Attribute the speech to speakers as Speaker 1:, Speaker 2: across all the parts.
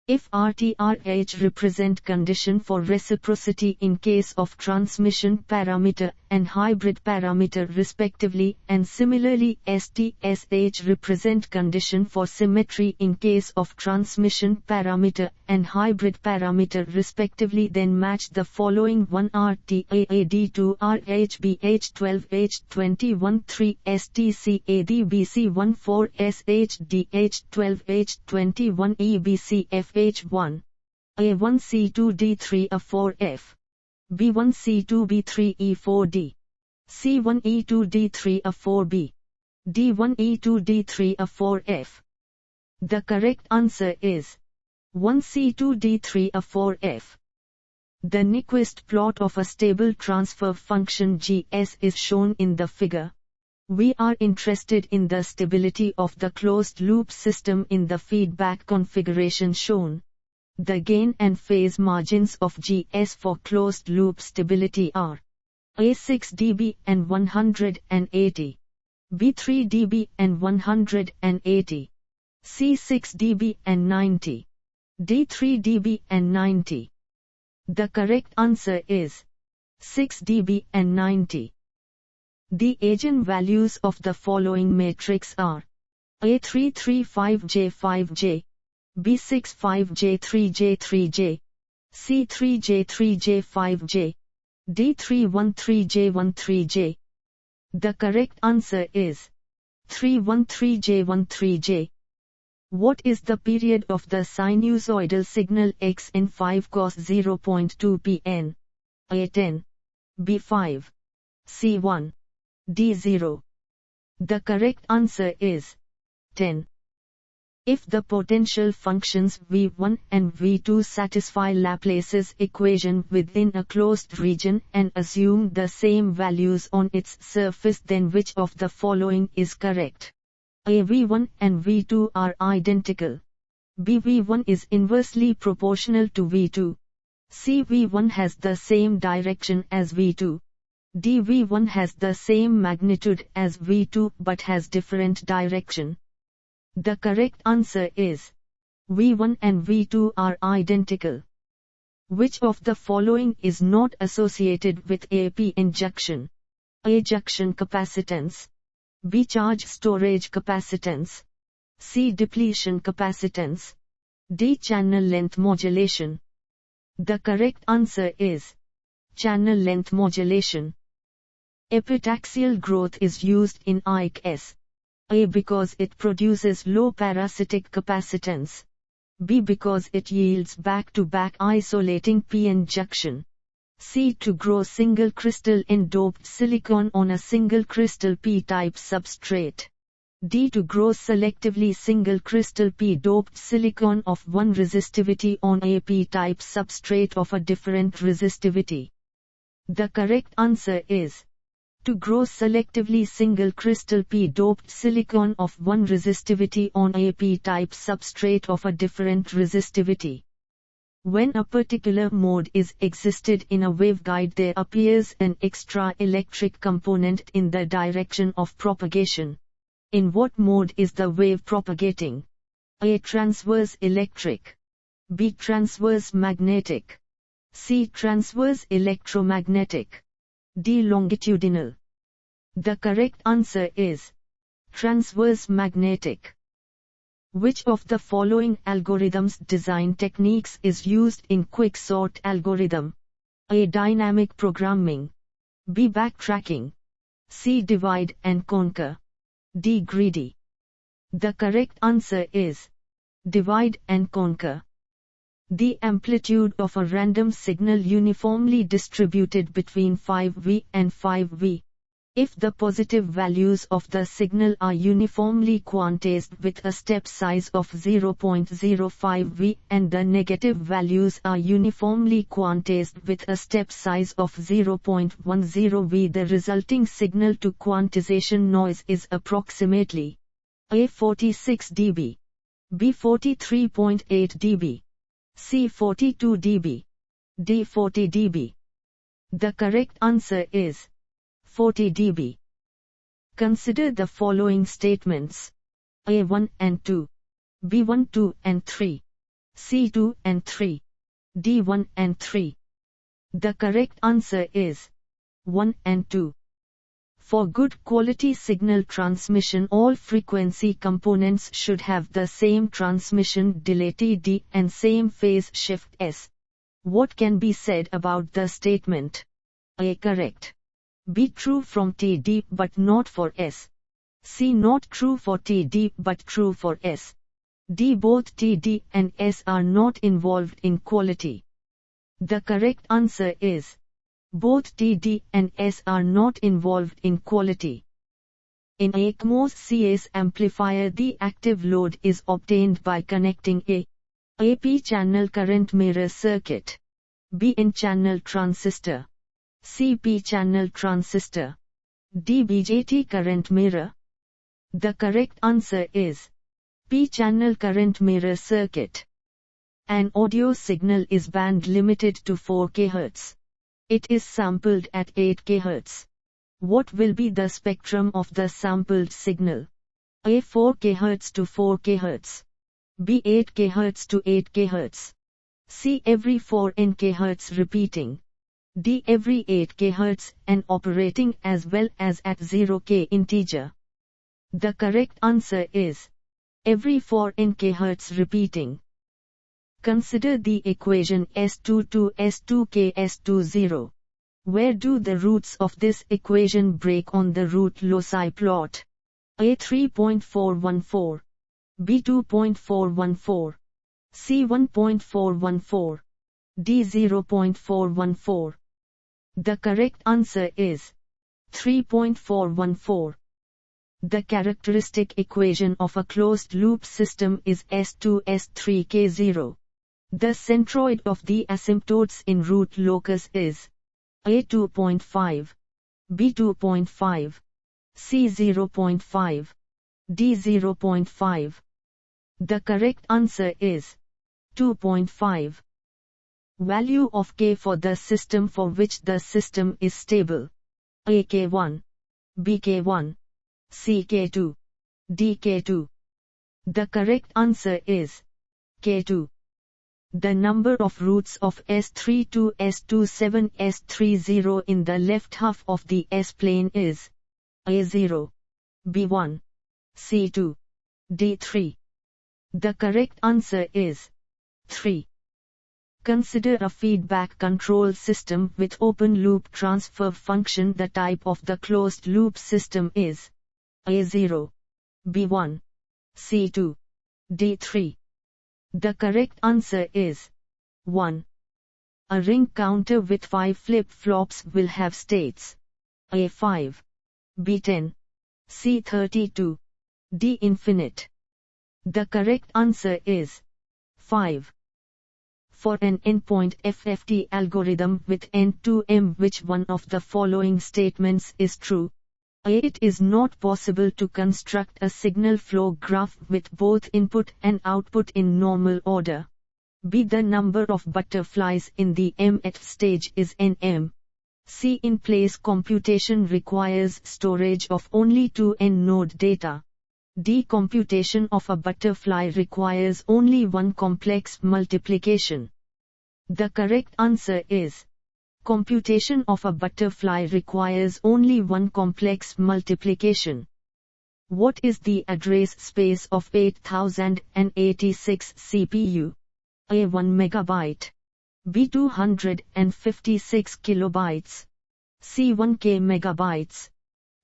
Speaker 1: If RT/RH represent condition for reciprocity in case of transmission parameter and hybrid parameter respectively, and similarly ST/SH represent condition for symmetry in case of transmission parameter and hybrid parameter respectively, then match the following: 1 RT/AD2 RH/BH12H21 3 STC/AD/BC1 4 SH/DH12H21 EBC/FH1 A1 C2 D3 A4 F B1 C2 B3 E4 D C1 E2 D3 A4 B D1 E2 D3 A4 F. The correct answer is 1 C2 D3 A4 F. The Nyquist plot of a stable transfer function Gs is shown in the figure. We are interested in the stability of the closed-loop system in the feedback configuration shown. The gain and phase margins of Gs for closed-loop stability are A6 dB and 180, B3 dB and 180, C6 dB and 90, D3 dB and 90. The correct answer is 6 dB and 90. The eigenvalues of the following matrix are A335J5J, B65J3J3J, C3J3J5J, D313J13J. The correct answer is 313J13J. What is the period of the sinusoidal signal x in 5 cos 0.2 pn? A10, B5, C1, D0. The correct answer is 10. If the potential functions V1 and V2 satisfy Laplace's equation within a closed region and assume the same values on its surface, then which of the following is correct? A. V1 and V2 are identical. B. V1 is inversely proportional to V2. C. V1 has the same direction as V2. D. V1 has the same magnitude as V2 but has different direction. The correct answer is V1 and V2 are identical. Which of the following is not associated with AP junction? A. Junction capacitance, B. Charge storage capacitance, C. Depletion capacitance, D. Channel length modulation. The correct answer is channel length modulation. Epitaxial growth is used in eigen. A. Because it produces low parasitic capacitance. B. Because it yields back-to-back isolating p-n junction. C. To grow single crystal N-doped silicon on a single crystal p-type substrate. D. To grow selectively single crystal p-doped silicon of one resistivity on a p-type substrate of a different resistivity. The correct answer is to grow selectively single crystal p-doped silicon of one resistivity on a p-type substrate of a different resistivity. When a particular mode is existed in a waveguide, there appears an extra electric component in the direction of propagation. In what mode is the wave propagating? A. Transverse electric, B. Transverse magnetic, C. Transverse electromagnetic, D. Longitudinal. The correct answer is transverse magnetic. Which of the following algorithms design techniques is used in quicksort algorithm? A. Dynamic programming, B. Backtracking, C. Divide and conquer, D. Greedy. The correct answer is divide and conquer. The amplitude of a random signal uniformly distributed between 5V and 5V. If the positive values of the signal are uniformly quantized with a step size of 0.05V and the negative values are uniformly quantized with a step size of 0.10V, the resulting signal to quantization noise is approximately A. 46 dB, B. 43.8 dB, C. 42 dB, D. 40 dB. The correct answer is 40 dB. Consider the following statements: A1 and 2, B1 2 and 3, C2 and 3. D1 and 3. The correct answer is 1 and 2. For good quality signal transmission, all frequency components should have the same transmission delay Td and same phase shift S. What can be said about the statement? A. Correct. B. True from Td but not for S. C. Not true for Td but true for S. D. Both Td and S are not involved in quality. The correct answer is both Td and S are not involved in quality. In a CMOS CS amplifier, the active load is obtained by connecting a p-channel current mirror circuit, B n-channel transistor, C p-channel transistor, D BJT current mirror. The correct answer is p-channel current mirror circuit. An audio signal is band limited to 4 kHz. It is sampled at 8 kHz. What will be the spectrum of the sampled signal? A. 4 kHz to 4 kHz. B. 8 kHz to 8 kHz. C. Every 4 kHz repeating. D. Every 8 kHz and operating as well as at 0k integer. The correct answer is every 4 kHz repeating. Consider the equation S22 S2k S20. Where do the roots of this equation break on the root loci plot? A. 3.414, B. 2.414, C. 1.414, D. 0.414. The correct answer is 3.414. The characteristic equation of a closed-loop system is S2 S3k0. The centroid of the asymptotes in root locus is A. 2.5, B. 2.5, C. 0.5, D. 0.5. The correct answer is 2.5. Value of K for the system for which the system is stable. A. K1, B. K1, C. K2, D. K2. The correct answer is K2. The number of roots of S32, S27, S30 in the left half of the S-plane is A0, B1, C2, D3. The correct answer is 3. Consider a feedback control system with open-loop transfer function. The type of the closed-loop system is A0, B1, C2, D3. The correct answer is 1. A ring counter with 5 flip-flops will have states A5, B10, C32, D infinite. The correct answer is 5. For an N-point FFT algorithm with N2M, which one of the following statements is true? A. It is not possible to construct a signal flow graph with both input and output in normal order. B. The number of butterflies in the mth stage is Nm. C. In place computation requires storage of only 2 n-node data. D. Computation of a butterfly requires only one complex multiplication. The correct answer is computation of a butterfly requires only one complex multiplication. What is the address space of 8086 CPU? A. 1 megabyte. B. 256 kilobytes. C. 1k megabytes.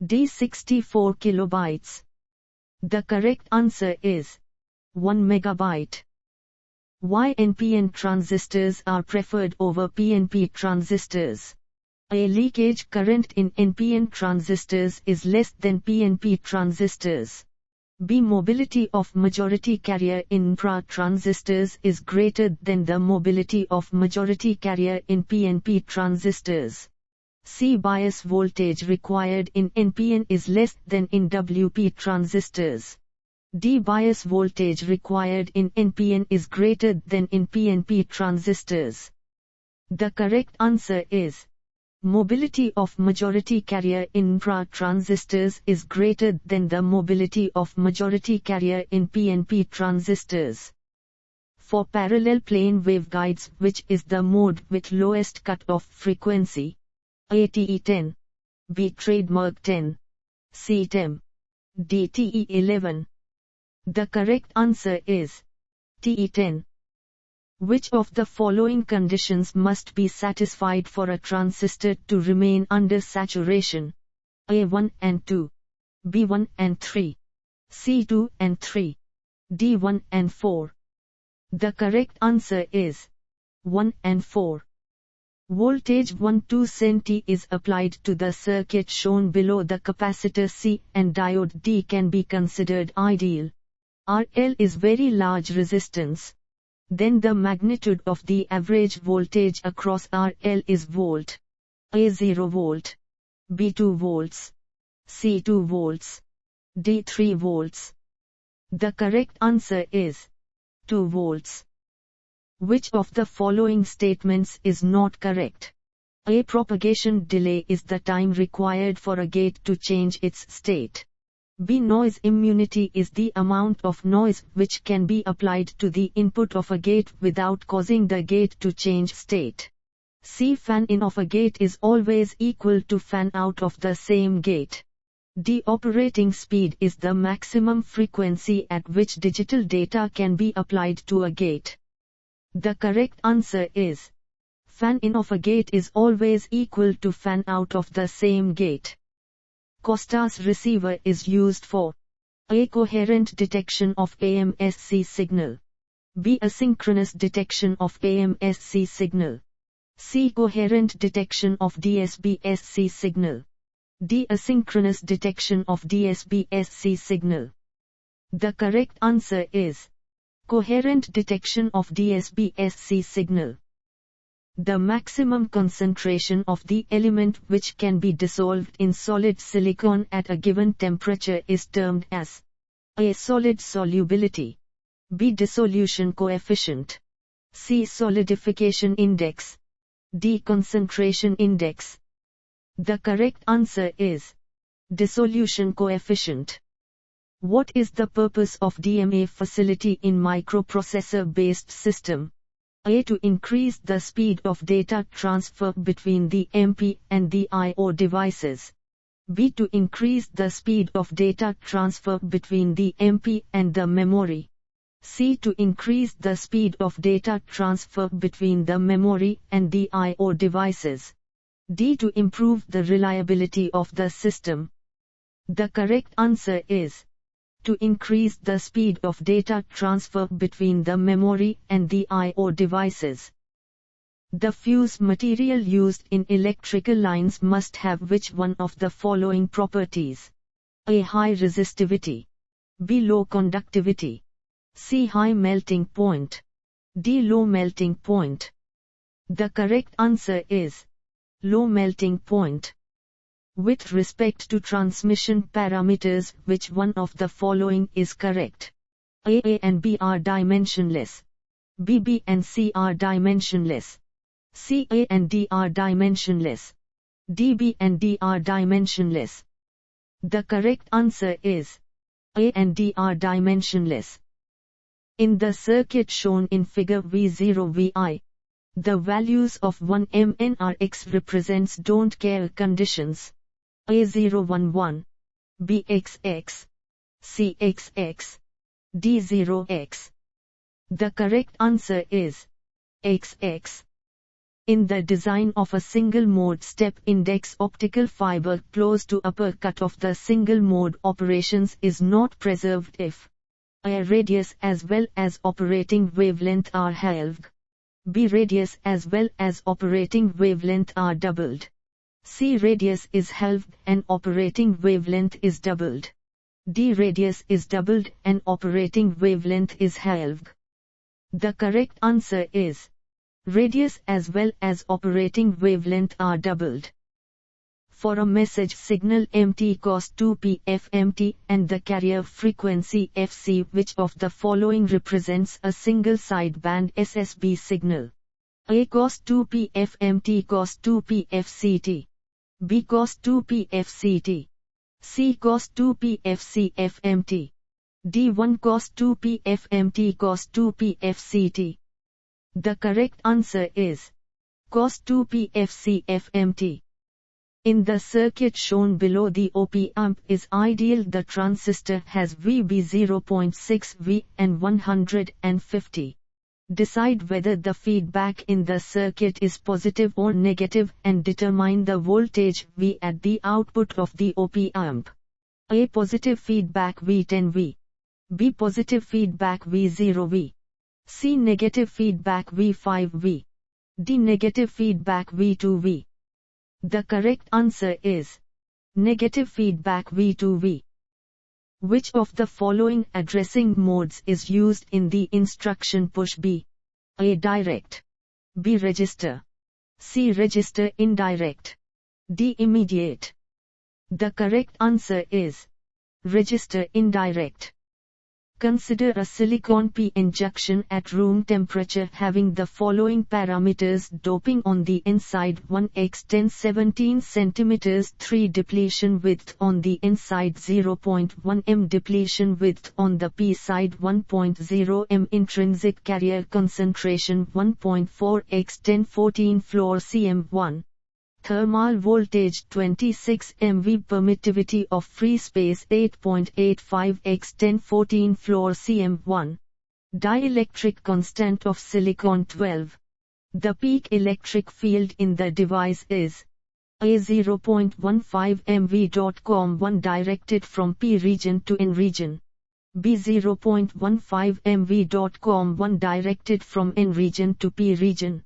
Speaker 1: D. 64 kilobytes. The correct answer is 1 megabyte. Why NPN transistors are preferred over PNP transistors? A. Leakage current in NPN transistors is less than PNP transistors. B. Mobility of majority carrier in NPN transistors is greater than the mobility of majority carrier in PNP transistors. C. Bias voltage required in NPN is less than in WP transistors. D. Bias voltage required in NPN is greater than in PNP transistors. The correct answer is mobility of majority carrier in NPN transistors is greater than the mobility of majority carrier in PNP transistors. For parallel plane waveguides, which is the mode with lowest cutoff frequency? A. TE10, B. Trademark 10, C. TEM, D. TE11. The correct answer is TE10. Which of the following conditions must be satisfied for a transistor to remain under saturation? A. 1 and 2, B. 1 and 3, C. 2 and 3, D. 1 and 4. The correct answer is 1 and 4. Voltage 12 is applied to the circuit shown below. The capacitor C and diode D can be considered ideal. RL is very large resistance. Then the magnitude of the average voltage across RL is volt. A. 0 volt, B. 2 volts, C. 2 volts, D. 3 volts. The correct answer is 2 volts. Which of the following statements is not correct? A. Propagation delay is the time required for a gate to change its state. B. Noise immunity is the amount of noise which can be applied to the input of a gate without causing the gate to change state. C. Fan-in of a gate is always equal to fan-out of the same gate. D. Operating speed is the maximum frequency at which digital data can be applied to a gate. The correct answer is fan-in of a gate is always equal to fan-out of the same gate. Costas receiver is used for A. Coherent detection of AMSC signal, B. Asynchronous detection of AMSC signal, C. Coherent detection of DSB-SC signal, D. Asynchronous detection of DSB-SC signal. The correct answer is coherent detection of DSB-SC signal. The maximum concentration of the element which can be dissolved in solid silicon at a given temperature is termed as A. Solid solubility, B. Dissolution coefficient, C. Solidification index, D. Concentration index. The correct answer is dissolution coefficient. What is the purpose of DMA facility in microprocessor-based system? A. To increase the speed of data transfer between the MP and the I/O devices. B. To increase the speed of data transfer between the MP and the memory. C. To increase the speed of data transfer between the memory and the I/O devices. D. To improve the reliability of the system. The correct answer is to increase the speed of data transfer between the memory and the I/O devices. The fuse material used in electrical lines must have which one of the following properties? A. High resistivity, B. Low conductivity, C. High melting point, D. Low melting point. The correct answer is low melting point. With respect to transmission parameters, which one of the following is correct? A and B are dimensionless, B and C are dimensionless, C A and D are dimensionless, D B and D are dimensionless. The correct answer is A and D are dimensionless. In the circuit shown in figure V0 VI, the values of 1 MNRX represents don't care conditions. A011, BXX, CXX, D0X. The correct answer is XX. In the design of a single-mode step-index optical fiber, close to upper cut of the single-mode operations is not preserved if A. Radius as well as operating wavelength are halved, B. Radius as well as operating wavelength are doubled, C. Radius is halved and operating wavelength is doubled, D. Radius is doubled and operating wavelength is halved. The correct answer is radius as well as operating wavelength are doubled. For a message signal MT cos 2p FMT and the carrier frequency FC, which of the following represents a single sideband SSB signal? A. Cos 2p FMT cos 2p FCT, B. Cos 2p FCT, C. Cos 2p FC FMT. D1 cos 2p FMT cos 2p FCT. The correct answer is cos 2p FC FMT. In the circuit shown below, the op-amp is ideal. The transistor has VB 0.6 V and 150. Decide whether the feedback in the circuit is positive or negative and determine the voltage V at the output of the op-amp. A. Positive feedback V10 V. B. Positive feedback V0 V. C. Negative feedback V5 V. D. Negative feedback V2 V. The correct answer is negative feedback V2 V. Which of the following addressing modes is used in the instruction push B? A. Direct. B. Register. C. Register indirect. D. Immediate. The correct answer is register indirect. Consider a silicon p-n junction at room temperature having the following parameters: doping on the inside 1x 1017 cm, 3 depletion width on the inside 0.1 m, depletion width on the p side 1.0 m, intrinsic carrier concentration 1.4 x 1014 floor cm1. Thermal voltage 26 MV, permittivity of free space 8.85 x 1014 floor cm1. Dielectric constant of silicon 12. The peak electric field in the device is A. 0.15 MV. 1 directed from P region to N region. B. 0.15 MV. 1 directed from N region to P region.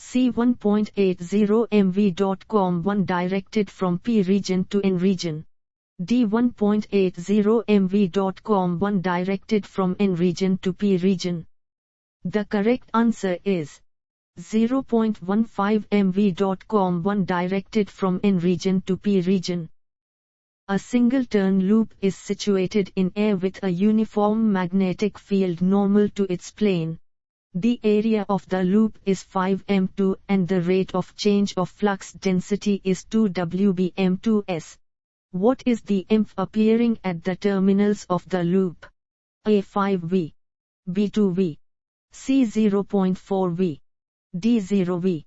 Speaker 1: C. 1.80 MV. 1 directed from P region to N region. D. 1.80 MV. 1 directed from N region to P region. The correct answer is 0.15 MV. 1 directed from N region to P region. A single turn loop is situated in air with a uniform magnetic field normal to its plane. The area of the loop is 5 m2 and the rate of change of flux density is 2 Wbm2s. What is the EMF appearing at the terminals of the loop? A. 5V. B. 2V. C. 0.4V. D. 0V.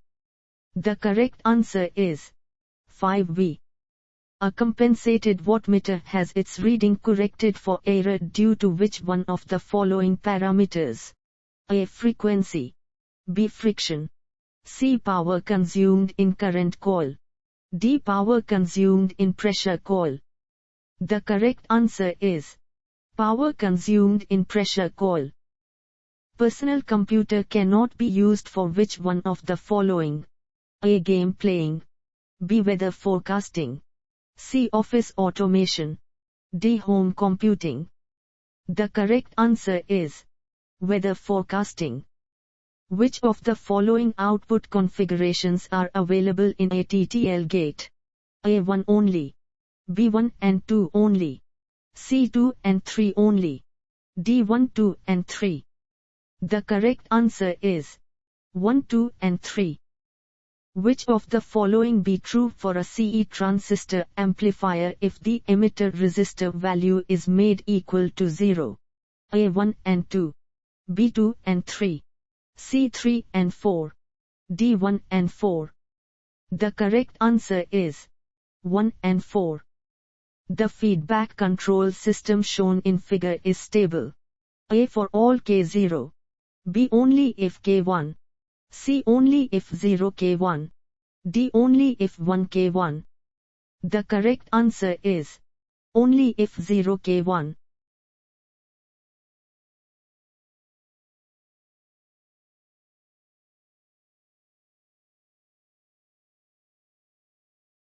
Speaker 1: The correct answer is 5V. A compensated wattmeter has its reading corrected for error due to which one of the following parameters? A. Frequency. B. Friction. C. Power consumed in current coil. D. Power consumed in pressure coil. The correct answer is power consumed in pressure coil. Personal computer cannot be used for which one of the following? A. Game playing. B. Weather forecasting. C. Office automation. D. Home computing. The correct answer is weather forecasting. Which of the following output configurations are available in a TTL gate? A. 1 only. B. 1 and 2 only. C. 2 and 3 only. D. 1, 2 and 3. The correct answer is 1, 2 and 3. Which of the following be true for a CE transistor amplifier if the emitter resistor value is made equal to 0? A. 1 and 2. B. 2 and 3. C. 3 and 4. D. 1 and 4. The correct answer is 1 and 4. The feedback control system shown in figure is stable. A. For all K0. B. Only if K1. C. Only if 0 K1. D. Only if 1 K1. The correct answer is only if 0 K1.